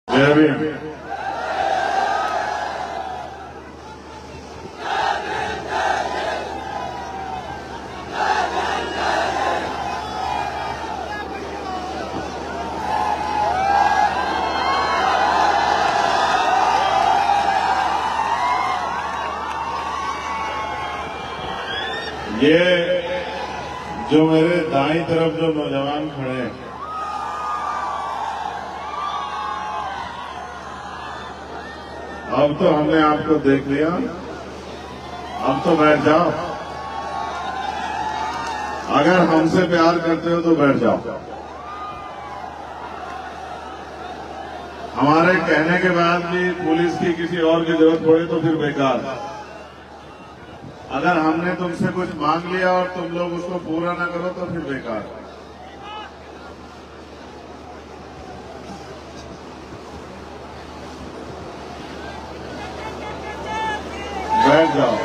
जय भीम। ये जो मेरे दाईं तरफ जो नौजवान खड़े हैं, अब तो हमने आपको देख लिया, अब तो बैठ जाओ। अगर हमसे प्यार करते हो तो बैठ जाओ। हमारे कहने के बाद भी पुलिस की किसी और की जरूरत पड़े तो फिर बेकार। अगर हमने तुमसे कुछ मांग लिया और तुम लोग उसको पूरा ना करो तो फिर बेकार। बैठ जाओ।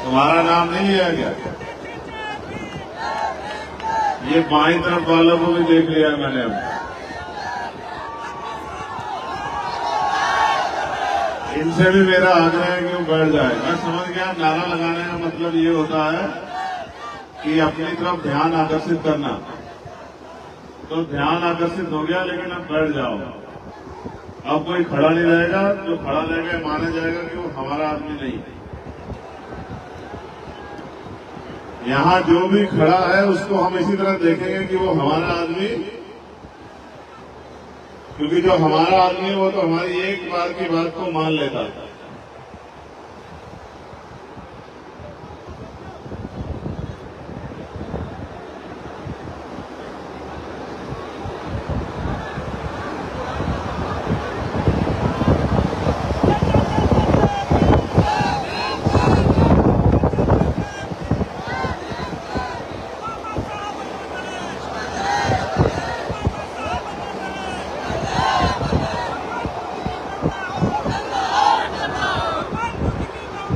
तुम्हारा नाम नहीं लिया गया? ये बाईं तरफ वालों को भी देख लिया मैंने। अब इनसे भी मेरा आग्रह है कि वो बैठ जाए। मैं समझ गया नारा लगाने का मतलब ये होता है कि अपनी तरफ ध्यान आकर्षित करना। तो ध्यान आकर्षित हो गया, लेकिन अब बैठ जाओ। अब कोई खड़ा नहीं रहेगा। जो खड़ा रहेगा माना जाएगा कि वो हमारा आदमी नहीं है। यहाँ जो भी खड़ा है उसको हम इसी तरह देखेंगे कि वो हमारा आदमी, क्योंकि जो हमारा आदमी है वो तो हमारी एक बार की बात को मान लेता है।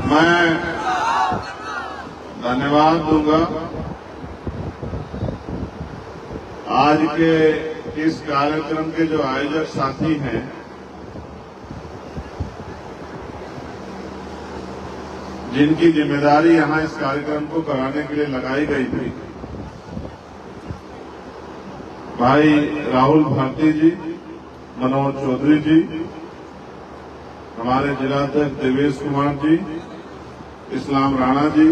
मैं धन्यवाद दूंगा आज के इस कार्यक्रम के जो आयोजक साथी हैं, जिनकी जिम्मेदारी यहां इस कार्यक्रम को कराने के लिए लगाई गई थी। भाई राहुल भारती जी, मनोज चौधरी जी, हमारे जिलाध्यक्ष देवेश कुमार जी, इस्लाम राणा जी,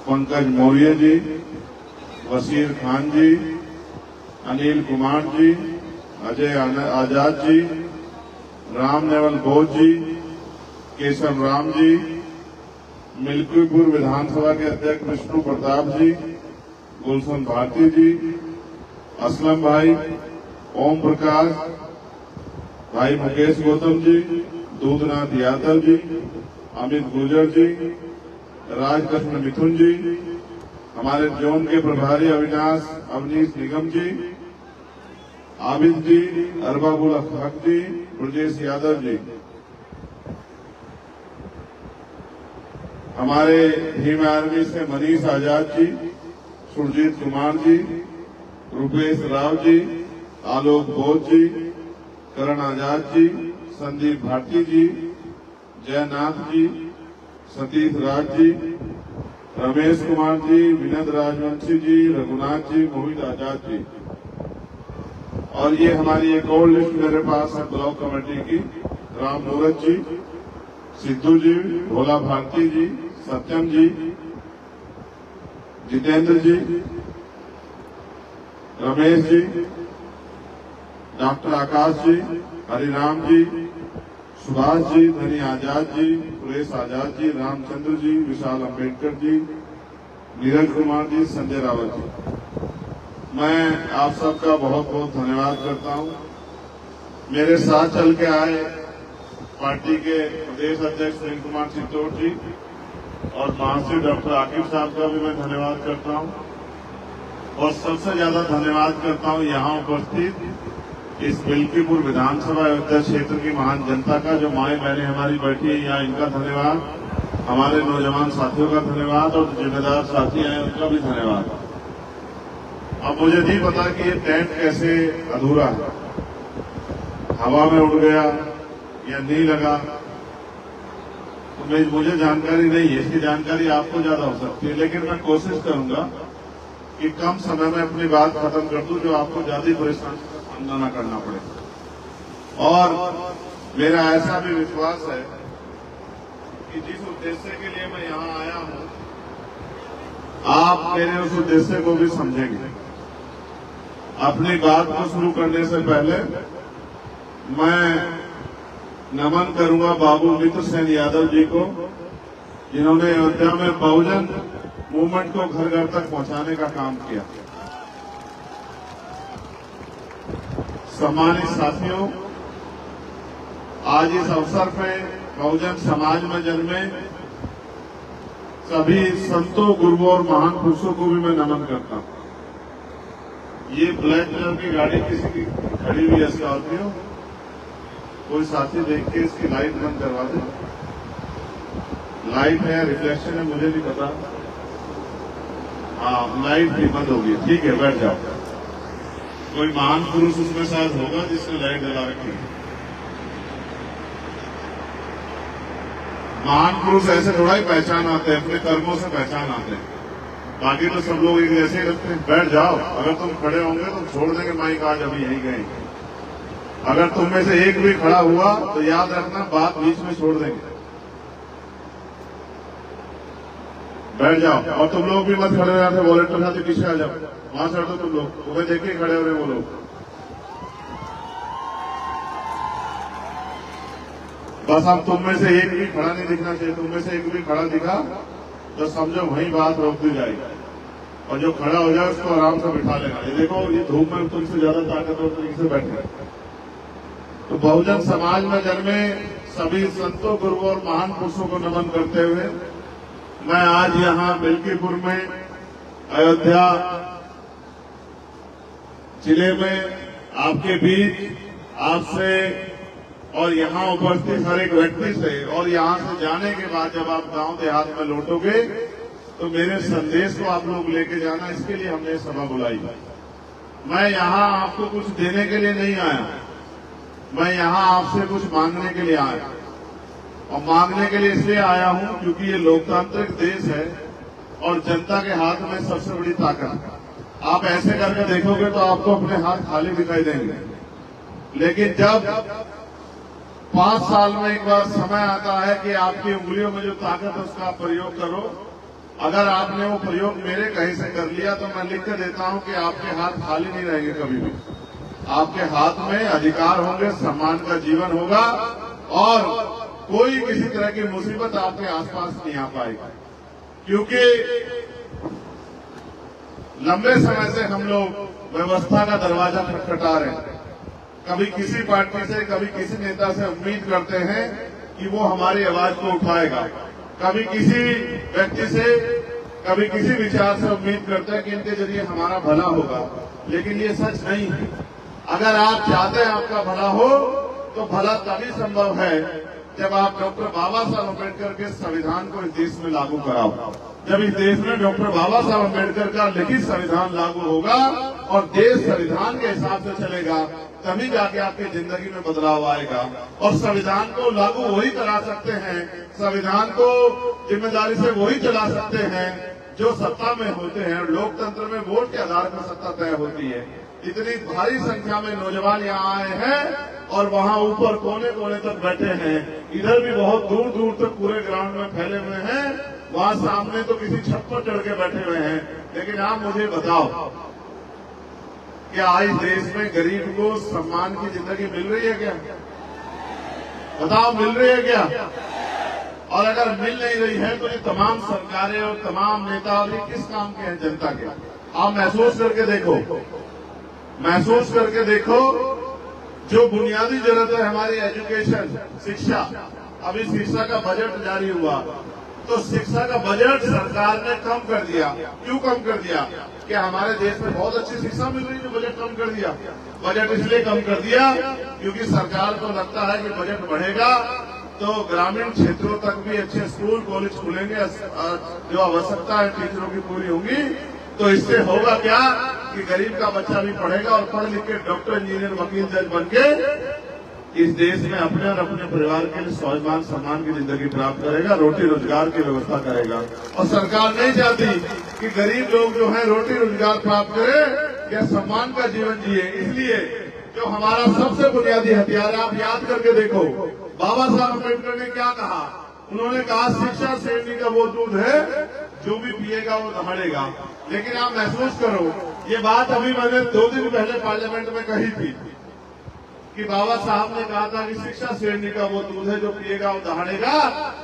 पंकज मौर्य जी, वसीर खान जी, अनिल कुमार जी, अजय आजाद जी, राम नेवल बोध जी, केशव राम जी, मिल्कीपुर विधानसभा के अध्यक्ष विष्णु प्रताप जी, गुलशन भारती जी, असलम भाई, ओम प्रकाश भाई, मुकेश गौतम जी, दूधनाथ यादव जी, अमित गुर्जर जी, राजकृष्ण मिथुन जी, हमारे जोन के प्रभारी अवनीश निगम जी, आबिद जी, अरबाबुल हक जी, ब्रजेश यादव जी, हमारे भीम आर्मी से मनीष आजाद जी, सुरजीत कुमार जी, रुपेश राव जी, आलोक बोध जी, करण आजाद जी, संदीप भारती जी, जयनाथ जी, सतीश राज जी, रमेश कुमार जी, विनोद राजवंशी जी, रघुनाथ जी, मोहित आजाद जी। और ये हमारी एक और लिस्ट मेरे पास है ब्लॉक कमेटी की। राम मूरत जी, सिद्धू जी, भोला भारती जी, सत्यम जी, जितेंद्र जी, रमेश जी, डॉक्टर आकाश जी, हरिराम जी, सुभाष जी, धनी आजाद जी, सुरेश आजाद जी, रामचंद्र जी, विशाल अम्बेडकर जी, नीरज कुमार जी, संजय रावत जी। मैं आप सबका बहुत बहुत धन्यवाद करता हूं। मेरे साथ चल के आए पार्टी के प्रदेश अध्यक्ष सुनील कुमार चित्तौड़ जी और महासचिव डॉक्टर आकिब साहब का भी मैं धन्यवाद करता हूं। और सबसे ज्यादा धन्यवाद करता हूं यहाँ उपस्थित इस मिल्कीपुर विधानसभा अयोध्या क्षेत्र की महान जनता का, जो माएं बहनें हमारी बैठी है यहाँ, इनका धन्यवाद। हमारे नौजवान साथियों का धन्यवाद और जिम्मेदार साथी हैं उनका भी धन्यवाद। अब मुझे नहीं पता कि ये टेंट कैसे अधूरा है, हवा में उड़ गया या नहीं लगा, तो मुझे जानकारी नहीं है। इसकी जानकारी आपको ज्यादा हो सकती है, लेकिन मैं कोशिश करूंगा कि कम समय में अपनी बात खत्म कर दूं, जो आपको ज्यादा परेशान सामना न करना पड़े। और मेरा ऐसा भी विश्वास है कि जिस उद्देश्य के लिए मैं यहाँ आया हूँ, आप मेरे उस उद्देश्य को भी समझेंगे। अपनी बात को शुरू करने से पहले मैं नमन करूंगा बाबू मित्र सेन यादव जी को, जिन्होंने अयोध्या में बहुजन मूवमेंट को घर घर तक पहुंचाने का काम किया। सम्मानित साथियों, आज इस अवसर पर बहुजन समाज में जन्मे सभी संतों, गुरुओं और महान पुरुषों को भी मैं नमन करता हूं। ये ब्लैक कलर की गाड़ी किसी की खड़ी हुई है, स्कॉर्पियो, कोई साथी देख के इसकी लाइट बंद करवा दे। लाइट है, रिफ्लेक्शन है, मुझे नहीं पता। हाँ, लाइट भी बंद होगी, ठीक है, बैठ जाओ। कोई महान पुरुष उसमें शायद होगा जिसने लाइट जला रखी है। महान पुरुष ऐसे थोड़ा ही पहचान आते हैं, अपने कर्मों से पहचान आते हैं। बाकी तो सब लोग एक जैसे ही रखते हैं। बैठ जाओ, अगर तुम खड़े होंगे तो छोड़ देंगे माइक, आज अभी यही गए। अगर तुम में से एक भी खड़ा हुआ तो याद रखना, बात बीच में छोड़ देंगे। बैठ जाओ, और तुम लोग भी मत खड़े रहते, वॉलेट पर जाते पीछे आ जाओ, वहां से हटो तुम लोग, तुम्हें देखिए खड़े हो रहे वो लोग। बस अब तुम में से एक भी खड़ा नहीं दिखना चाहिए। तुम में से एक भी खड़ा दिखा तो समझो वहीं बात रोक दी जाएगी, और जो खड़ा हो जाए उसको आराम से बिठा लेना। ये देखो, ये धूप में तुमसे ज्यादा ताकतवर तरीके से बैठे। तो बहुजन समाज में जन्मे सभी संतों, गुरुओं और महान पुरुषों को नमन करते हुए मैं आज यहाँ मिल्कीपुर में अयोध्या जिले में आपके बीच आपसे और यहाँ उपस्थित हर एक व्यक्ति से, और यहाँ से जाने के बाद जब आप गांव देहात में लौटोगे तो मेरे संदेश को आप लोग लेके जाना, इसके लिए हमने सभा बुलाई। मैं यहाँ आपको कुछ देने के लिए नहीं आया, मैं यहाँ आपसे कुछ मांगने के लिए आया। और मांगने के लिए इसलिए आया हूँ क्योंकि ये लोकतांत्रिक देश है और जनता के हाथ में सबसे बड़ी ताकत है। आप ऐसे करके देखोगे तो आपको अपने हाथ खाली दिखाई देंगे, लेकिन जब 5 साल में एक बार समय आता है कि आपकी उंगलियों में जो ताकत है उसका आप प्रयोग करो। अगर आपने वो प्रयोग मेरे कहीं से कर लिया तो मैं लिख कर देता हूं कि आपके हाथ खाली नहीं रहेंगे कभी भी। आपके हाथ में अधिकार होंगे, सम्मान का जीवन होगा, और कोई किसी तरह की मुसीबत आपके आसपास नहीं आ पाएगी। क्योंकि लंबे समय से हम लोग व्यवस्था का दरवाजा खटखटा रहे हैं। कभी किसी पार्टी से, कभी किसी नेता से उम्मीद करते हैं कि वो हमारी आवाज को उठाएगा, कभी किसी व्यक्ति से, कभी किसी विचार से उम्मीद करते हैं कि इनके जरिए हमारा भला होगा, लेकिन ये सच नहीं है। अगर आप चाहते हैं आपका भला हो तो भला तभी संभव है जब आप डॉक्टर बाबा साहब अम्बेडकर के संविधान को इस देश में लागू कराओ। जब इस देश में डॉक्टर बाबा साहब अम्बेडकर का लिखित संविधान लागू होगा और देश संविधान के हिसाब से चलेगा, तभी जाके आपकी जिंदगी में बदलाव आएगा। और संविधान को लागू वही करा सकते हैं, संविधान को जिम्मेदारी से वही चला सकते हैं जो सत्ता में होते हैं। लोकतंत्र में वोट के आधार पर सत्ता तय होती है। इतनी भारी संख्या में नौजवान यहाँ आए हैं और वहाँ ऊपर कोने कोने तक बैठे हैं, इधर भी बहुत दूर दूर तक पूरे ग्राउंड में फैले हुए हैं, वहाँ सामने तो किसी छत पर चढ़ के बैठे हुए हैं। लेकिन आप मुझे बताओ, क्या आज देश में गरीब को सम्मान की जिंदगी मिल रही है क्या? बताओ, मिल रही है क्या? और अगर मिल नहीं रही है तो ये तमाम सरकारें और तमाम नेता और ये किस काम के हैं? जनता के। आप महसूस करके देखो, महसूस करके देखो, जो बुनियादी जरूरत है हमारी एजुकेशन, शिक्षा। अभी शिक्षा का बजट जारी हुआ तो शिक्षा का बजट सरकार ने कम कर दिया। क्यों कम कर दिया? कि हमारे देश में बहुत अच्छी शिक्षा मिल रही है, बजट कम कर दिया। बजट इसलिए कम कर दिया क्योंकि सरकार को लगता है कि बजट बढ़ेगा तो ग्रामीण क्षेत्रों तक भी अच्छे स्कूल कॉलेज खुलेंगे, जो आवश्यकता है टीचरों की पूरी होंगी। तो इससे होगा क्या कि गरीब का बच्चा भी पढ़ेगा और पढ़ लिख के डॉक्टर, इंजीनियर, वकील, जज बन के इस देश में अपने और अपने परिवार के लिए स्वाभिमान सम्मान की जिंदगी प्राप्त करेगा, रोटी रोजगार की व्यवस्था करेगा। और सरकार नहीं चाहती कि गरीब लोग जो है रोटी रोजगार प्राप्त करें या सम्मान का जीवन जिए। इसलिए जो हमारा सबसे बुनियादी हथियार है, आप याद करके देखो बाबा साहब अम्बेडकर ने क्या कहा। उन्होंने कहा शिक्षा श्रेणी का वो दूध है जो भी पिएगा वो दहाड़ेगा। लेकिन आप महसूस करो, ये बात अभी मैंने 2 दिन पहले पार्लियामेंट में कही थी कि बाबा साहब ने कहा था कि शिक्षा श्रेणी का वो दूध है जो पिएगा वो दहाड़ेगा।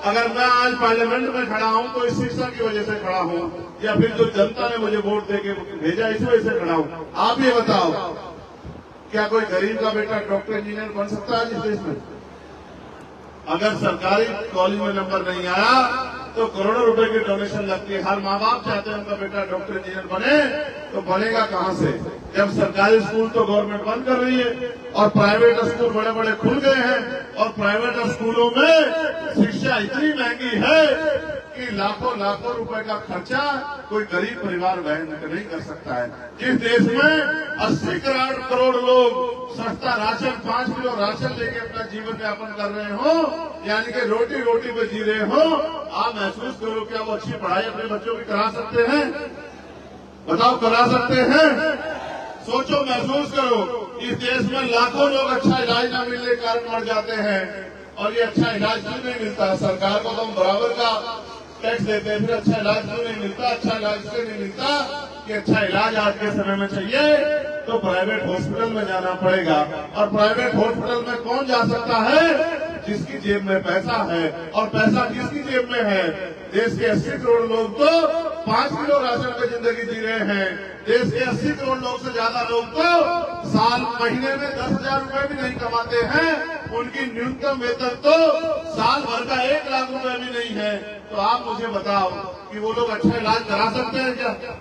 अगर मैं आज पार्लियामेंट में खड़ा हूं तो इस शिक्षा की वजह से खड़ा हूं, या फिर जो जनता ने मुझे वोट देके भेजा इस वजह से खड़ा हूं। आप ये बताओ, क्या कोई गरीब का बेटा डॉक्टर, इंजीनियर बन सकता है इस देश में? अगर सरकारी कॉलेज में नंबर नहीं आया तो करोड़ों रुपए की डोनेशन लगती है। हर माँ बाप चाहते हैं उनका बेटा डॉक्टर, इंजीनियर बने, तो बनेगा कहाँ से जब सरकारी स्कूल तो गवर्नमेंट बंद कर रही है और प्राइवेट स्कूल बड़े बड़े खुल गए हैं। और प्राइवेट स्कूलों में शिक्षा इतनी महंगी है कि लाखों लाखों रुपए का खर्चा कोई गरीब परिवार वहन नहीं कर सकता है। जिस देश में 80 करोड़ लोग सस्ता राशन, 5 किलो राशन लेके अपना जीवन यापन कर रहे हो, यानी कि रोटी रोटी पे जी रहे हो, आप महसूस करो क्या वो अच्छी पढ़ाई अपने बच्चों की करा सकते हैं? बताओ, करा सकते हैं? सोचो, महसूस करो, इस देश में लाखों लोग अच्छा इलाज न मिलने के कारण मर जाते हैं। और ये अच्छा इलाज क्यों नहीं मिलता? सरकार को तो हम बराबर का टैक्स देते हैं, फिर अच्छा इलाज क्यों नहीं मिलता? अच्छा इलाज इसलिए नहीं मिलता कि अच्छा इलाज आज के समय में चाहिए तो प्राइवेट हॉस्पिटल में जाना पड़ेगा। और प्राइवेट हॉस्पिटल में कौन जा सकता है? जिसकी जेब में पैसा है। और पैसा किसकी जेब में है? देश के 80 करोड़ लोग तो 5 किलो राशन पे जिंदगी जी रहे हैं। देश के 80 करोड़ लोग से ज्यादा लोग तो साल महीने में 10,000 रुपए भी नहीं कमाते हैं। उनकी न्यूनतम वेतन तो साल भर का 1 लाख रुपए भी नहीं है। तो आप मुझे बताओ कि वो लोग अच्छा इलाज करा सकते हैं क्या?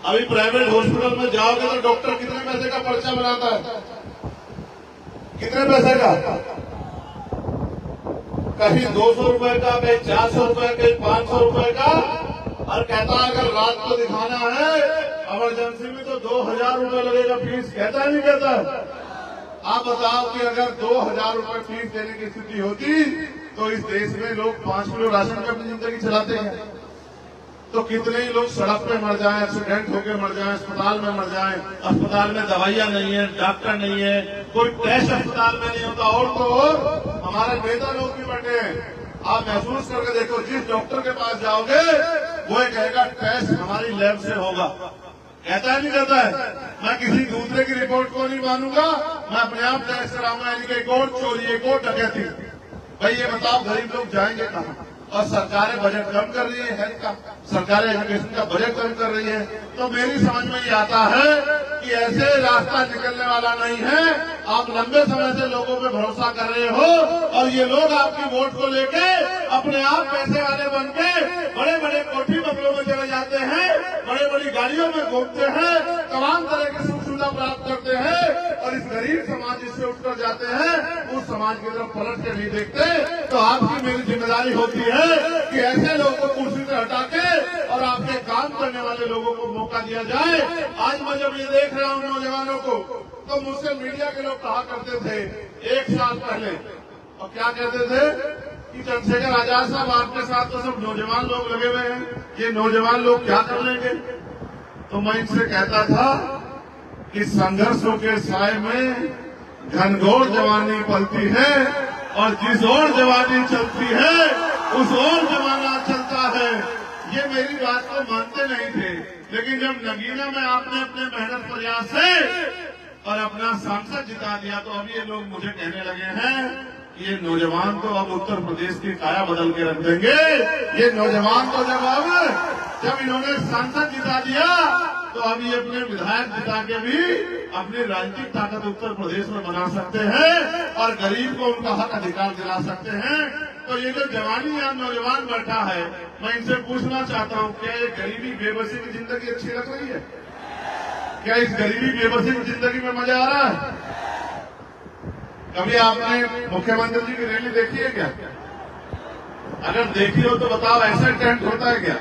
अभी प्राइवेट हॉस्पिटल में जाओगे तो डॉक्टर कितने पैसे का पर्चा बनाता है? कितने पैसे का? कहीं 200 रुपए का, कहीं 400 रुपए, कहीं 500 रुपए का। और कहता है अगर रात को दिखाना है इमरजेंसी में तो 2,000 रुपए लगेगा फीस। कहता है नहीं कहता? आप बताओ कि अगर 2,000 रुपए फीस देने की स्थिति होती तो इस देश में लोग 5 किलो राशन पे अपनी जिंदगी चलाते हैं। तो कितने ही लोग सड़क पे मर जाएं, एक्सीडेंट होकर मर जाएं, अस्पताल में मर जाएं। अस्पताल में दवाइयां नहीं है, डॉक्टर नहीं है, कोई टेस्ट अस्पताल में नहीं होता। और तो और हमारे नेता लोग भी बैठे हैं। आप महसूस करके देखो, जिस डॉक्टर के पास जाओगे वो ये कहेगा टेस्ट हमारी लैब से होगा। कहता है नहीं कहता है? मैं किसी दूसरे की रिपोर्ट को नहीं मानूंगा, मैं अपने आप टेस्ट कराऊंगा। यानी कि एक और चोरी, एक और डकैती। भाई ये बताओ गरीब लोग जाएंगे कहाँ? और सरकारें बजट कम कर रही है हेल्थ का, सरकारें एजुकेशन का बजट कम कर रही है। तो मेरी समझ में ये आता है कि ऐसे रास्ता निकलने वाला नहीं है। आप लंबे समय से लोगों पे भरोसा कर रहे हो और ये लोग आपकी वोट को लेके अपने आप पैसे वाले बन के बड़े बड़े कोठी बंगलों में चले जाते हैं, बड़े बड़ी गाड़ियों में घूमते हैं, तमाम तरह की सुख सुविधा प्राप्त करते हैं। और इस गरीब समाज जिससे उठकर जाते हैं उस समाज की तरफ पलट के नहीं देखते। तो आपकी मेरी जिम्मेदारी होती है कि ऐसे लोगों को कुर्सी से हटा के और आपके काम करने वाले लोगों को मौका दिया जाए। आज मैं जब ये देख रहा हूँ नौजवानों को, तो मुझसे मीडिया के लोग कहा करते थे 1 साल पहले, और क्या कहते थे कि चंद्रशेखर आजाद साहब आपके साथ तो सब नौजवान लोग लगे हुए हैं, ये नौजवान लोग क्या कर लेंगे? तो मैं इनसे कहता था कि संघर्षों के साए में घनघोर जवानी पलती है और जिस ओर जवानी चलती है उस ओर जमाना चलता है। ये मेरी बात को मानते नहीं थे, लेकिन जब नगीना में आपने अपने मेहनत प्रयास से और अपना सांसद जिता दिया तो अब ये लोग मुझे कहने लगे हैं कि ये नौजवान तो अब उत्तर प्रदेश की काया बदल के रख देंगे। ये नौजवान तो जब इन्होंने सांसद जिता दिया तो अब ये अपने विधायक जिता के भी अपनी राजनीतिक ताकत उत्तर प्रदेश में बना सकते हैं और गरीब को उनका हक अधिकार दिला सकते हैं। तो ये जो जवानी या नौजवान बैठा है, मैं इनसे पूछना चाहता हूँ, क्या ये गरीबी बेबसी की जिंदगी अच्छी लग रही है? क्या इस गरीबी बेबसी की जिंदगी में मजा आ रहा है? कभी आपने मुख्यमंत्री जी की रैली देखी है क्या? अगर देखी हो तो बताओ, ऐसा टेंट होता है क्या?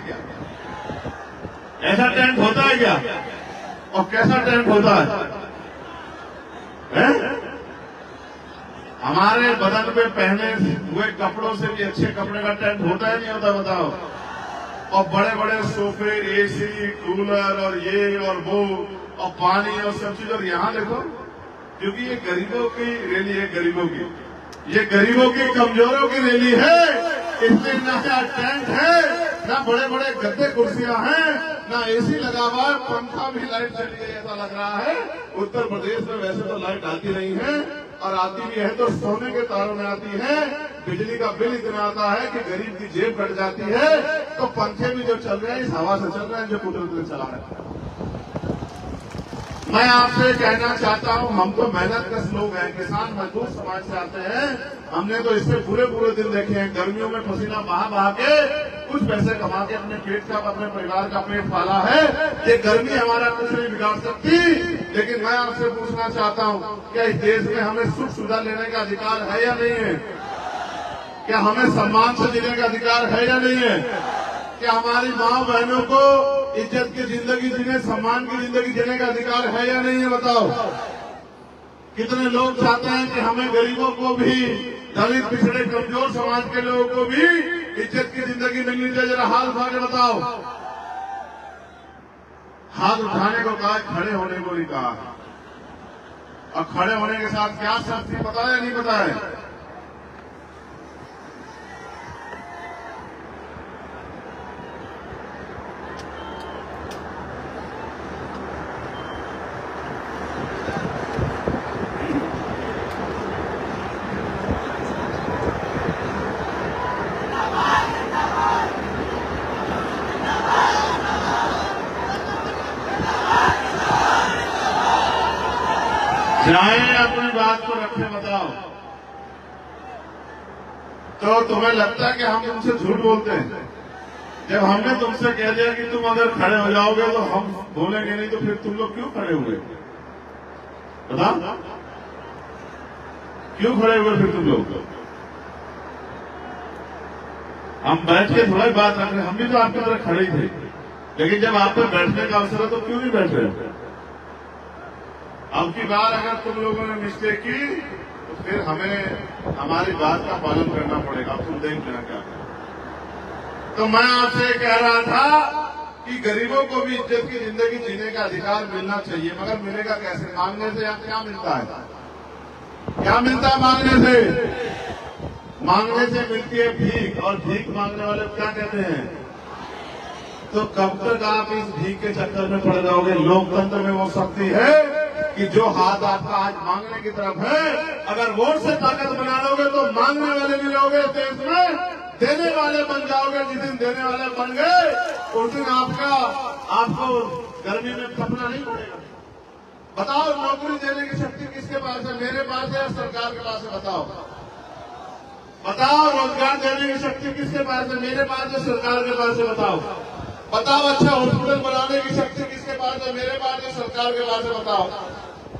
ऐसा टेंट होता है क्या? और कैसा टेंट होता है? हमारे बदन पे पहने हुए कपड़ों से भी अच्छे कपड़े का टेंट होता है नहीं होता, बताओ? और बड़े बड़े सोफे, एसी, कूलर और ये और वो और पानी और सब चीज। और यहाँ देखो, क्योंकि ये गरीबों की रैली है, गरीबों की, ये गरीबों की, कमजोरों की रैली है, इसमें ना टेंट है, ना बड़े बड़े गद्दे कुर्सियां हैं, ना एसी लगा हुआ है, पंखा भी, लाइट चली गई ऐसा लग रहा है। उत्तर प्रदेश में वैसे तो लाइट आती नहीं है, और आती भी है तो सोने के तारों में आती है। बिजली का बिल इतना आता है कि गरीब की जेब कट जाती है। तो पंखे भी जो चल रहे हैं इस हवा से चल रहे हैं जो कुदरत चला रहे हैं। मैं आपसे कहना चाहता हूं, हम तो मेहनत कश लोग हैं, किसान मजदूर समाज से आते हैं। हमने तो इससे पूरे दिन देखे हैं, गर्मियों में पसीना बहा के कुछ पैसे कमा के अपने पेट का, अपने परिवार का पेट पाला है। ये गर्मी हमारा कुछ नहीं बिगाड़ सकती। लेकिन मैं आपसे पूछना चाहता हूं, क्या इस देश में हमें सुख सुविधा लेने का अधिकार है या नहीं है? क्या हमें सम्मान से जीने का अधिकार है या नहीं है? क्या हमारी माँ बहनों को इज्जत की जिंदगी जीने, सम्मान की जिंदगी जीने का अधिकार है या नहीं है, बताओ? कितने लोग चाहते हैं कि हमें गरीबों को भी, दलित, पिछड़े, कमजोर समाज के लोगों को भी इज्जत की जिंदगी मिलनी चाहिए। जरा हाथ उठा के बताओ। हाथ उठाने को कहा, खड़े होने को नहीं कहा। और खड़े होने के साथ क्या शर्त थी, पता है या नहीं पता है? चाहे अपनी बात को रखे, बताओ। तो तुम्हें लगता है कि हम तुमसे झूठ बोलते हैं? जब हमने तुमसे कह दिया कि तुम अगर खड़े हो जाओगे तो हम बोलेंगे नहीं, तो फिर तुम लोग क्यों खड़े हुए? बताओ, क्यों खड़े हुए फिर तुम लोग? हम बैठ के थोड़ा ही बात रख रहे, हम भी तो आपकी तरह खड़े ही थे। लेकिन जब आप पे बैठने का अवसर है तो क्यों नहीं बैठ रहे? अब की बार अगर तुम लोगों ने मिस्टेक की तो फिर हमें हमारी बात का पालन करना पड़ेगा। अब तुम देख लेना क्या। तो मैं आपसे कह रहा था कि गरीबों को भी इज्जत की जिंदगी जीने का अधिकार मिलना चाहिए, मगर मिलेगा कैसे? मांगने से या क्या मिलता है? क्या मिलता है मांगने से? मांगने से मिलती है भीख, और भीख मांगने वाले क्या कहते हैं? तो कब तक आप इस भीख के चक्कर में पड़ जाओगे? लोकतंत्र में वो शक्ति है कि जो हाथ आपका आज मांगने की तरफ है, अगर वोट से ताकत बना लोगे तो मांगने वाले भी रहोगे देश में, देने वाले बन जाओगे। जिस दिन देने वाले बन गए उस दिन आपको गर्मी में थकना नहीं पड़ेगा। बताओ, नौकरी देने की शक्ति किसके पास है? मेरे पास है या सरकार के पास है? बताओ बताओ। रोजगार देने की शक्ति किसके पास है? मेरे पास है, सरकार के पास है? बताओ बताओ। अच्छा हॉस्पिटल बनाने की शक्ति किसके पास है? मेरे पास है, सरकार के पास है? बताओ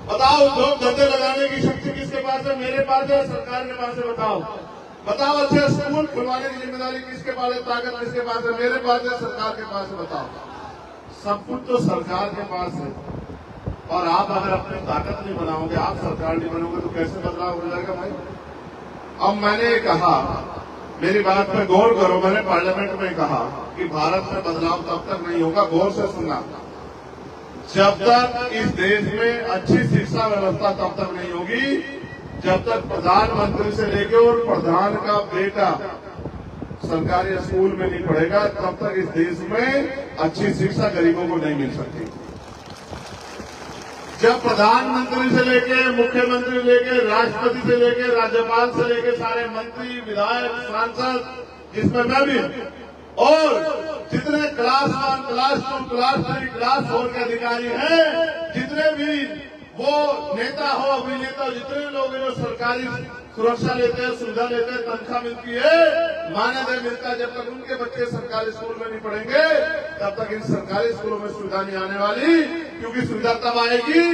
बताओ। उद्योग धंधे लगाने की शक्ति किसके पास है? मेरे पास है, सरकार के पास है? बताओ बताओ। अच्छे स्कूल खुलवाने की जिम्मेदारी किसके पास है? ताकत किसके पास है? मेरे पास है, सरकार के पास है? बताओ। सब कुछ तो सरकार के पास है। और आप अगर अपनी ताकत नहीं बनाओगे, आप सरकार नहीं बनोगे, तो कैसे बदलाव हो जाएगा भाई? अब मैंने कहा, मेरी बात पर गौर करो, मैंने पार्लियामेंट में कहा कि भारत में बदलाव तब तक नहीं होगा, गौर से सुनना, जब तक इस देश में अच्छी शिक्षा व्यवस्था तब तक नहीं होगी, जब तक प्रधानमंत्री से लेकर और प्रधान का बेटा सरकारी स्कूल में नहीं पढ़ेगा, तब तक इस देश में अच्छी शिक्षा गरीबों को नहीं मिल सकती। जब प्रधानमंत्री से लेके, मुख्यमंत्री से लेके, राष्ट्रपति से लेके, राज्यपाल से लेके, सारे मंत्री, विधायक, सांसद, जिसमें मैं भी, और जितने क्लास 1, क्लास 2, क्लास 3, क्लास 4 के अधिकारी हैं, जितने भी वो नेता हो, अभिनेता, जितने लोग जो सरकारी सुरक्षा लेते हैं, सुविधा लेते हैं, तनख्वाह मिलती है, मानदेय मिलता है, जब तक उनके बच्चे सरकारी स्कूल में नहीं पढ़ेंगे, तब तक इन सरकारी स्कूलों में सुविधा नहीं आने वाली। क्योंकि सुविधा तब आएगी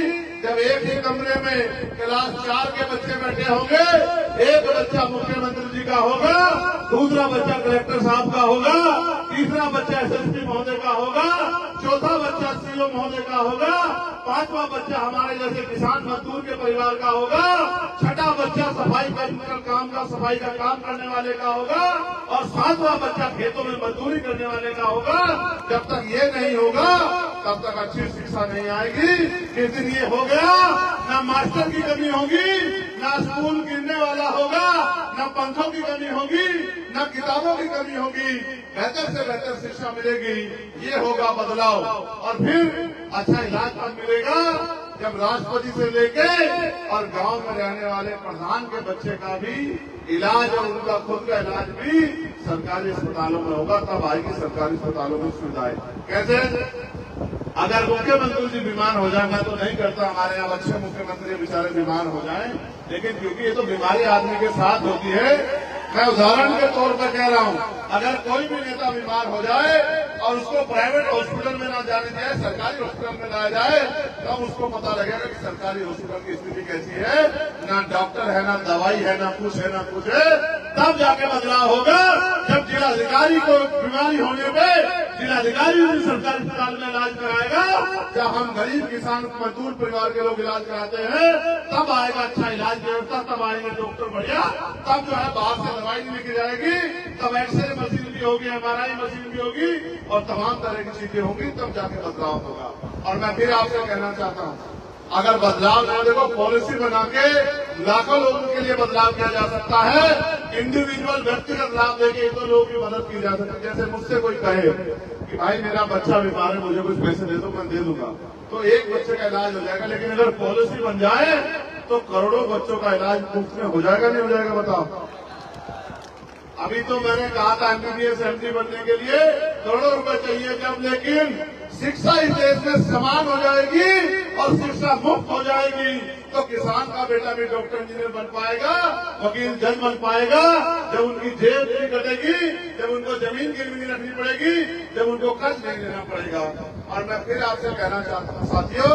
जब एक ही कमरे में क्लास 4 के बच्चे बैठे होंगे, एक बच्चा मुख्यमंत्री जी का होगा, दूसरा बच्चा कलेक्टर साहब का होगा, तीसरा बच्चा एसएसपी महोदय का होगा, चौथा बच्चा सीओ महोदय का होगा, पांचवा बच्चा हमारे जैसे किसान मजदूर के परिवार का होगा, छठा बच्चा सफाई का काम करने वाले का होगा और सातवां बच्चा खेतों में मजदूरी करने वाले का होगा। जब तक ये नहीं होगा तब तक अच्छी शिक्षा नहीं आएगी। जिस दिन ये हो गया, न मास्टर की कमी होगी, न स्कूल गिरने वाला होगा, न पंखों की कमी होगी, न किताबों की कमी होगी, बेहतर से बेहतर शिक्षा मिलेगी। ये होगा बदलाव। और फिर अच्छा इलाज कब मिलेगा? जब राष्ट्रपति से लेके और गांव में रहने वाले प्रधान के बच्चे का भी इलाज और उनका खुद का इलाज भी सरकारी अस्पतालों में होगा। तब आएगी सरकारी अस्पतालों में सुविधाएं। कैसे? अगर मुख्यमंत्री जी बीमार हो जाए, मैं तो नहीं करता, हमारे यहाँ अच्छे मुख्यमंत्री बेचारे बीमार हो जाएं, लेकिन क्योंकि ये तो बीमारी आदमी के साथ होती है, मैं उदाहरण के तौर पर कह रहा हूँ, अगर कोई भी नेता बीमार हो जाए और उसको प्राइवेट हॉस्पिटल में ना जाने जाए, सरकारी हॉस्पिटल में लाया जाए, तब उसको पता लगेगा कि सरकारी हॉस्पिटल की स्थिति कैसी है। ना डॉक्टर है, ना दवाई है, ना कुछ है, ना कुछ है। तब जाके बदलाव होगा जब जिलाधिकारी को बीमारी होने पे जिलाधिकारी भी सरकारी अस्पताल में इलाज कराएगा। जब हम गरीब किसान मजदूर परिवार के लोग इलाज कराते हैं, तब आएगा अच्छा इलाज व्यवस्था, तब आएंगे डॉक्टर बढ़िया, तब जो है बाहर से दवाई नहीं लेके जाएगी, तब एक्सरे मशीन भी होगी, एमआरआई मशीन भी होगी और तमाम तरह की चीजें होंगी, तब जाके बदलाव होगा। और मैं फिर आपसे कहना चाहता हूँ, अगर बदलाव ना देखो, पॉलिसी बना के लाखों लोगों के लिए बदलाव किया जा सकता है। इंडिविजुअल व्यक्तिगत लाभ देके तो लोगों की मदद की जा सकती है। जैसे मुझसे कोई कहे कि भाई मेरा बच्चा बीमार है, मुझे कुछ पैसे दे दो, मैं दे दूंगा, तो एक बच्चे का इलाज हो जाएगा। लेकिन अगर पॉलिसी बन जाए तो करोड़ों बच्चों का इलाज मुफ्त में हो जाएगा, नहीं हो जाएगा? बताओ। अभी तो मैंने कहा था एमबीबीएस एमडी बनने के लिए करोड़ों रुपए चाहिए जब, लेकिन शिक्षा इस देश में समान हो जाएगी और शिक्षा मुफ्त हो जाएगी तो किसान का बेटा भी डॉक्टर इंजीनियर बन पाएगा, वकील जज बन पाएगा। जब उनकी जेब नहीं कटेगी, जब उनको जमीन गिरवी नहीं रखनी पड़ेगी, जब उनको कर्ज नहीं लेना पड़ेगा। और मैं फिर आपसे कहना चाहता हूँ साथियों,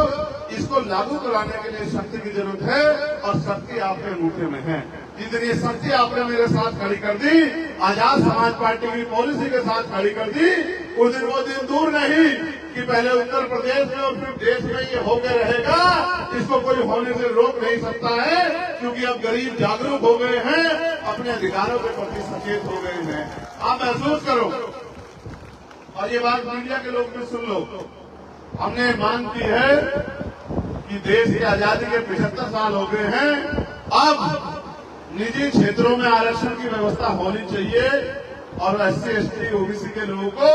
इसको लागू कराने के लिए शक्ति की जरूरत है और शक्ति आपके अंगूठे में है। जितनी शक्ति आपने मेरे साथ खड़ी कर दी, आजाद समाज पार्टी की पॉलिसी के साथ खड़ी कर दी, वो दिन दूर नहीं कि पहले उत्तर प्रदेश में और फिर देश में ये होकर रहेगा। इसको कोई होने से रोक नहीं सकता है, क्योंकि अब गरीब जागरूक हो गए हैं, अपने अधिकारों के प्रति सचेत हो गए हैं। आप महसूस करो, और ये बात मीडिया के लोग भी सुन लो, हमने मांग की है कि देश की आजादी के 75 साल हो गए हैं, अब निजी क्षेत्रों में आरक्षण की व्यवस्था होनी चाहिए और SC ST OBC के लोगों को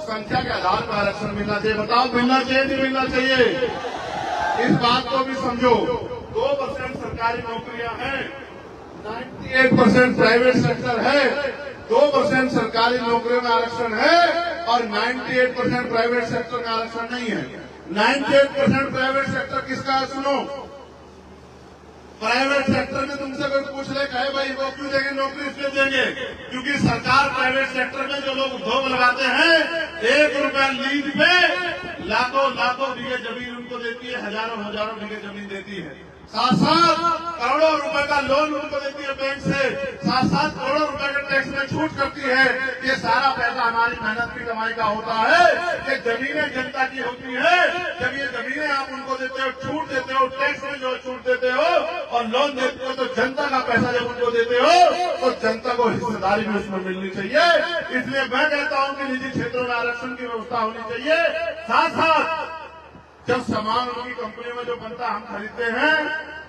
संख्या के आधार पर आरक्षण मिलना चाहिए। बताओ, मिलना चाहिए नहीं मिलना चाहिए? इस बात को भी समझो। 2% सरकारी नौकरियां हैं, 98% प्राइवेट सेक्टर है, 2% सरकारी नौकरियों में आरक्षण है और 98% प्राइवेट सेक्टर में आरक्षण नहीं है। 98% प्राइवेट सेक्टर किसका है? सुनो, प्राइवेट सेक्टर में तुमसे कोई पूछ ले, कहे भाई वो क्यों देंगे नौकरी? इसलिए देंगे क्योंकि सरकार प्राइवेट सेक्टर में जो लोग उद्योग लगाते हैं, 1 रुपया लीज पे लाखों बीघे जमीन उनको देती है, हजारों बीघे जमीन देती है, साथ करोड़ों रुपए का लोन उनको देती है बैंक से, साथ करोड़ों रुपए के टैक्स में छूट करती है। ये सारा पैसा हमारी मेहनत की कमाई का होता है। ये जमीनें जनता की होती है। जब ये जमीनें आप उनको देते हो, छूट देते हो, टैक्स में जो छूट देते हो और लोन देते हो, तो जनता का पैसा जब उनको देते हो तो जनता को हिस्सेदारी भी उसमें मिलनी चाहिए। इसलिए मैं कहता हूँ कि निजी क्षेत्रों में आरक्षण की व्यवस्था होनी चाहिए। साथ जब सामान उनकी कंपनियों में जो बनता हम खरीदते हैं,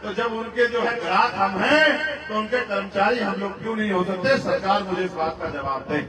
तो जब उनके जो है ग्राहक हम हैं, तो उनके कर्मचारी हम लोग क्यों नहीं हो सकते? सरकार मुझे इस बात का जवाब दे।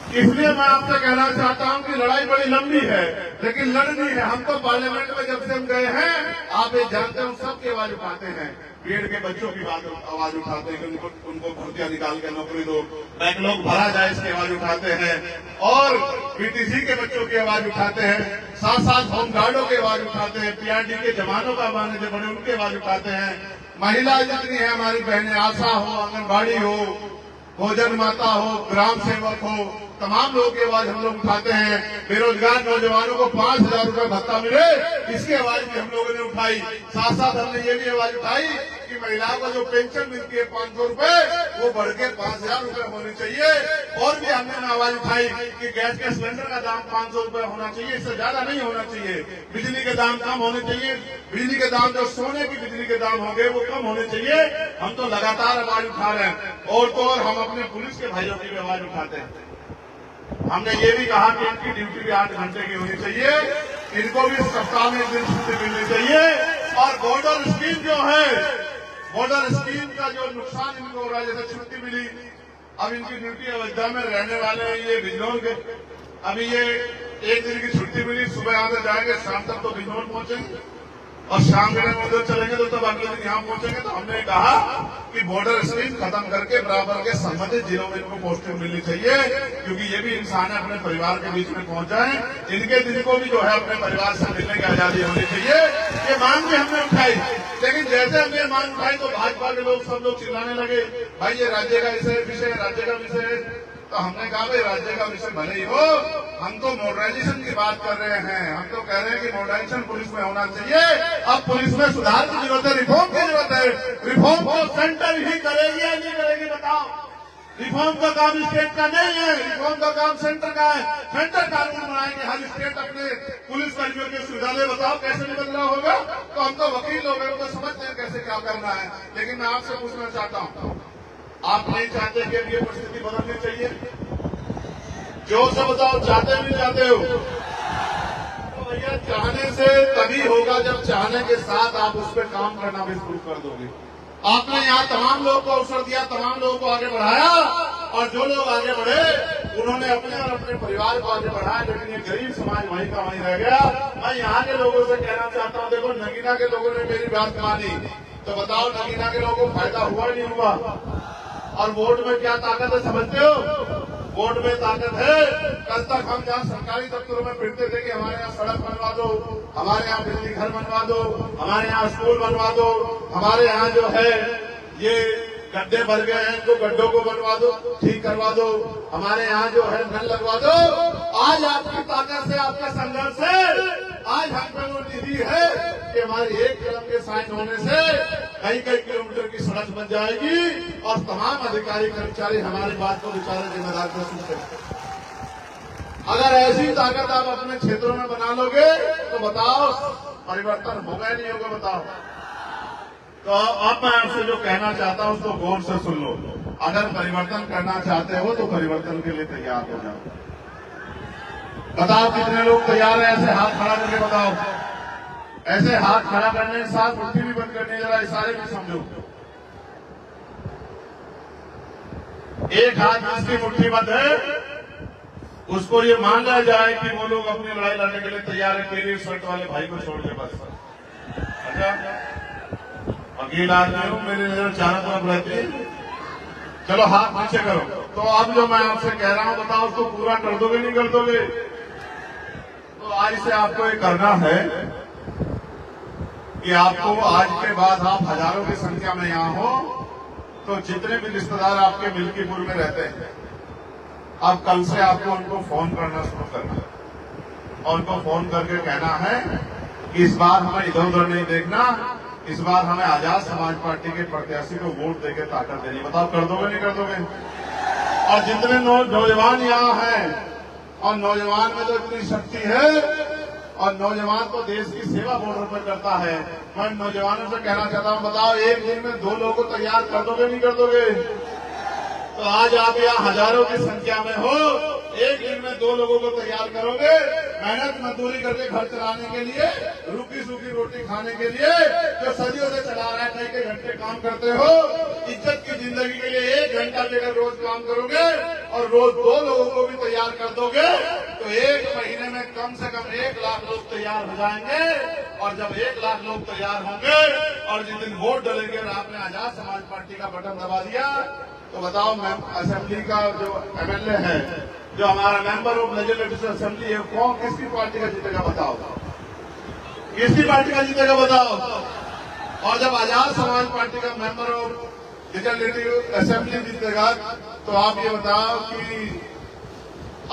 इसलिए मैं आपसे कहना चाहता हूं कि लड़ाई बड़ी लंबी है, लेकिन लड़नी है। हम तो पार्लियामेंट में जब से हम गए हैं, आप ये जानते हैं, हम सबकी आवाज उठाते हैं। बीएड के बच्चों की आवाज उठाते हैं कि उनको भर्तियां निकाल के नौकरी दो, बैकलॉग भरा जाए, इसकी आवाज उठाते हैं। और बीटीसी के बच्चों की आवाज उठाते हैं, साथ होमगार्डों की आवाज उठाते हैं, पीआरडी के जवानों का माने जो बड़े उनकी आवाज उठाते हैं। महिला जितनी है हमारी बहनें, आशा हो, आंगनबाड़ी हो, भोजन माता हो, ग्राम सेवक हो, तमाम लोगों की आवाज हम लोग उठाते हैं। बेरोजगार नौजवानों को 5,000 रुपए भत्ता मिले, इसकी आवाज भी हम लोगों ने उठाई। साथ साथ हमने ये भी आवाज उठाई कि महिलाओं को जो पेंशन मिलती है 500 रुपए, वो बढ़ के 5,000 रुपए होनी चाहिए। और भी हमने आवाज उठाई कि गैस के सिलेंडर का दाम 500 रुपए होना चाहिए, इससे ज्यादा नहीं होना चाहिए। बिजली के दाम कम होने चाहिए, बिजली के दाम जो सोने की बिजली के दाम होंगे वो कम होने चाहिए। हम तो लगातार आवाज उठा रहे हैं। और तो और हम अपने पुलिस के भाइयों की भी आवाज उठाते हैं। हमने ये भी कहा कि इनकी ड्यूटी भी 8 घंटे की होनी चाहिए, इनको भी सप्ताह में 1 दिन छुट्टी मिलनी चाहिए। और बॉर्डर स्कीम जो है, बॉर्डर स्कीम का जो नुकसान इनको हो रहा है, जैसे छुट्टी मिली, अब इनकी ड्यूटी अयोध्या में रहने वाले हैं ये बिजनौर के, अभी ये 1 दिन की छुट्टी मिली, सुबह यहाँ से जाएंगे, शाम तक तो बिजनौर पहुंचेंगे और शाम के टाइम उधर चलेंगे तो तब अगले दिन यहाँ पहुंचेंगे। तो हमने कहा कि बॉर्डर स्कीम खत्म करके बराबर के संबंधित जिलों में इनको पोस्टिंग मिलनी चाहिए, क्योंकि ये भी इंसान है, अपने परिवार के बीच में पहुंच जाए। इनके दिन को भी जो है अपने परिवार से मिलने की आजादी होनी चाहिए। ये मांग भी हमने उठाई, लेकिन जैसे हमने मांग उठाई तो भाजपा के लोग सब लोग चिल्लाने लगे, भाई ये राज्य का विषय है, राज्य का विषय है। तो हमने कहा भाई राज्य का विषय भले ही हो, हम तो मॉडर्नाइजेशन की बात कर रहे हैं। हम तो कह रहे हैं कि मॉडर्नाइजेशन पुलिस में होना चाहिए। अब पुलिस में सुधार की जरूरत है, रिफॉर्म की जरूरत है। रिफॉर्म को सेंटर ही करेगी या नहीं करेगी बताओ? रिफॉर्म का काम स्टेट का नहीं है, रिफॉर्म का काम सेंटर का है। सेंटर कानून बनाएंगे, हर स्टेट अपने पुलिस कर्मियों की सुविधा ले। बताओ कैसे नहीं बदलाव होगा? तो हम तो वकील लोग हैं, तो समझते हैं कैसे क्या करना है। लेकिन मैं आपसे पूछना चाहता हूँ, आप नहीं चाहते कि अब ये परिस्थिति बदलनी चाहिए? जोर से बताओ, चाहते भी चाहते हो? तो भैया चाहने से तभी होगा जब चाहने के साथ आप उस पर काम करना भी शुरू कर दोगे। आपने यहाँ तमाम लोगों को अवसर दिया, तमाम लोगों को आगे बढ़ाया, और जो लोग आगे बढ़े उन्होंने अपने और अपने परिवार को आगे बढ़ाया, लेकिन ये गरीब समाज वहीं का वहीं रह गया। मैं यहाँ के लोगों से कहना चाहता हूँ, देखो नगीना के लोगों ने मेरी बात मानी, तो बताओ नगीना के लोगों को फायदा हुआ नहीं हुआ? और वोट में क्या ताकत है समझते हो? वोट में ताकत है। कल तक हम जहाँ सरकारी दफ्तरों में फिरते थे कि हमारे यहाँ सड़क बनवा दो, हमारे यहाँ बिजली घर बनवा दो, हमारे यहाँ स्कूल बनवा दो, हमारे यहाँ जो है ये गड्ढे भर गए हैं, इनको गड्ढों को बनवा दो, ठीक करवा दो, हमारे यहाँ जो है नल लगवा दो। आज आपकी ताकत से, आपके संघर्ष से आज हम पे वो निधि है कि हमारे एक कदम के साइन होने से कई कई किलोमीटर की सड़क बन जाएगी, और तमाम अधिकारी कर्मचारी हमारी बात को बेचारे जिम्मेदार से सुनते। अगर ऐसी ताकत आप अपने क्षेत्रों में बना लोगे तो बताओ परिवर्तन होगा नहीं होगा? बताओ। तो अब मैं आपसे जो कहना चाहता हूं उसको गौर से सुन लो। अगर परिवर्तन करना चाहते हो तो परिवर्तन के लिए तैयार हो जाओ। बताओ कितने लोग तैयार हैं? ऐसे हाथ खड़ा करके बताओ। ऐसे हाथ खड़ा करने के साथ मुट्ठी भी बंद करने, जरा इशारे भी समझो। एक हाथ जिसकी मुट्ठी बंद है उसको ये मान लिया जाए कि वो लोग अपनी लड़ाई लड़ने के लिए तैयार है, पीली शर्ट वाले भाई को छोड़ के बस। अच्छा, वकील आदमी हूं, मेरी नजर चारों तरफ रहती है। चलो हाथ नीचे करो। तो अब जो मैं आपसे कह रहा हूं बताओ उसको पूरा कर दोगे नहीं कर दोगे? तो आज से आपको ये करना है कि आपको आज के बाद आप हजारों की संख्या में यहाँ हो, तो जितने भी रिश्तेदार आपके मिल्कीपुर में रहते हैं, अब कल से आपको उनको फोन करना शुरू करना है, और उनको फोन करके कहना है कि इस बार हमें इधर उधर नहीं देखना, इस बार हमें आजाद समाज पार्टी के प्रत्याशी को वोट देके ताकत देनी। बताओ कर दोगे नहीं कर दोगे? और जितने नौजवान यहाँ हैं, और नौजवान में तो इतनी शक्ति है, और नौजवान तो देश की सेवा बॉर्डर पर करता है। मैं नौजवानों से कहना चाहता हूँ, बताओ एक दिन में 2 लोगों को तैयार कर दोगे नहीं कर दोगे? तो आज आप यहाँ हजारों की संख्या में हो, एक दिन में 2 लोगों को तैयार करोगे, मेहनत मजदूरी करके घर चलाने के लिए, रूखी सूखी रोटी खाने के लिए, जो सदियों से चला रहा है, कई कई घंटे काम करते हो, इज्जत की जिंदगी के लिए 1 घंटा लेकर रोज काम करोगे, और रोज 2 लोगों को भी तैयार कर दोगे, तो 1 महीने में कम से कम 1 लाख लोग तैयार हो जाएंगे। और जब 1 लाख लोग तैयार होंगे, और जिस दिन वोट डलेंगे और आपने आजाद समाज पार्टी का बटन दबा दिया, तो बताओ मैम असेंबली का जो एमएलए है, जो हमारा मेंबर ऑफ लेजिस्लेटिव असेंबली है, कौन किसकी पार्टी का जीतेगा? बताओ किसकी पार्टी का जीतेगा? बताओ। और जब आजाद समाज पार्टी का मेंबर ऑफ लेजिस्लेटिव असेंबली जीतेगा तो आप ये बताओ कि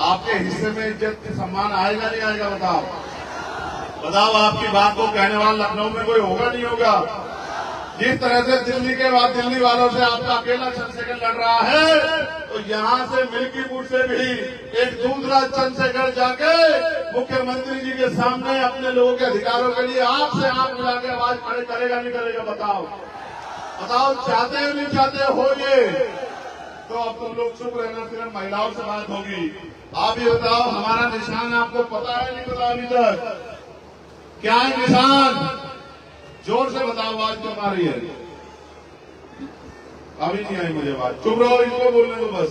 आपके हिस्से में इज्जत सम्मान आएगा नहीं आएगा? बताओ आपकी बात को कहने वाला लखनऊ में कोई होगा नहीं होगा? जिस तरह से दिल्ली के बाद दिल्ली वालों से आपका अकेला चंद्रशेखर लड़ रहा है, तो यहाँ से मिल्कीपुर से भी एक दूसरा चंद्रशेखर जाके मुख्यमंत्री जी के सामने अपने लोगों के अधिकारों के लिए आपसे आंख मिला के आवाज खड़े करेगा नहीं करेगा? बताओ चाहते हो नहीं चाहते हो ये? तो अब तुम लोग चुप रहना, सिर्फ महिलाओं से बात होगी। आप ये बताओ, हमारा निशान आपको पता है नहीं पता अभी तक? क्या है निशान? जोर से बताओ, आवाज क्यों आ रही है? अभी नहीं आई मुझे बात। चुप रहो, इसको बोलने दो बस।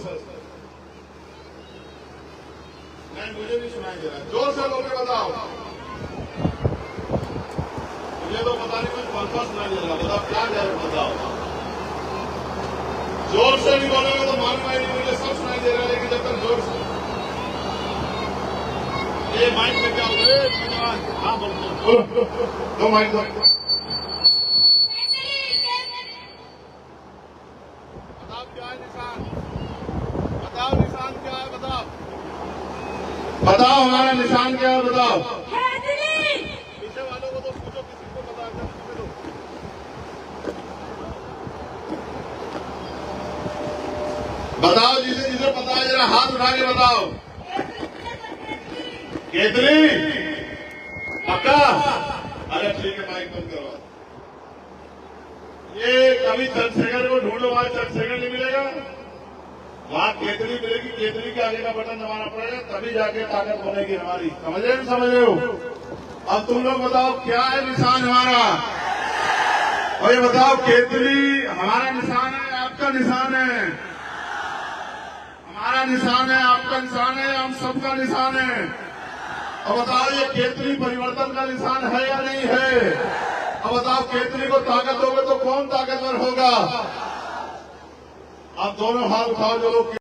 नहीं, मुझे नहीं सुनाई दे रहा। जोर से बोल के बताओ। मुझे तो पता नहीं, कुछ फलफा सुनाई दे रहा। बताओ क्या कह रहे हो? बताओ। जोर से नहीं बोलोगे तो मालूम ही नहीं, मुझे सब सुनाई दे रहा है, लेकिन जब तक जोर से ये माइक में क्या होगा? हाँ बोलो, दो माइक दो। बताओ क्या है निशान? बताओ निशान क्या है? बताओ हमारा निशान क्या है? बताओ। पीछे वालों को तो पूछो, किसी को पता है? बताओ, जिसे जिसे पता है जरा हाथ उठा के बताओ। केतली पक्का? अरे ठीक है, माइक बंद करो। ये कभी चंद्रशेखर को ढूंढो, वहां चंद्रशेखर नहीं मिलेगा, वहां केतली मिलेगी। केतली के आगे का बटन दबाना पड़ेगा, तभी जाके ताकत बनेगी हमारी। समझ रहे हो? अब तुम लोग बताओ क्या है निशान हमारा? और ये बताओ, केतली हमारा निशान है, आपका निशान है? हमारा निशान है, आपका निशान है, हम सबका निशान है। अब बताओ, ये केतली परिवर्तन का निशान है या नहीं है? अब बताओ, केतली को ताकत दोगे तो कौन ताकतवर होगा? अब दोनों हाथ उठाओ जो लोग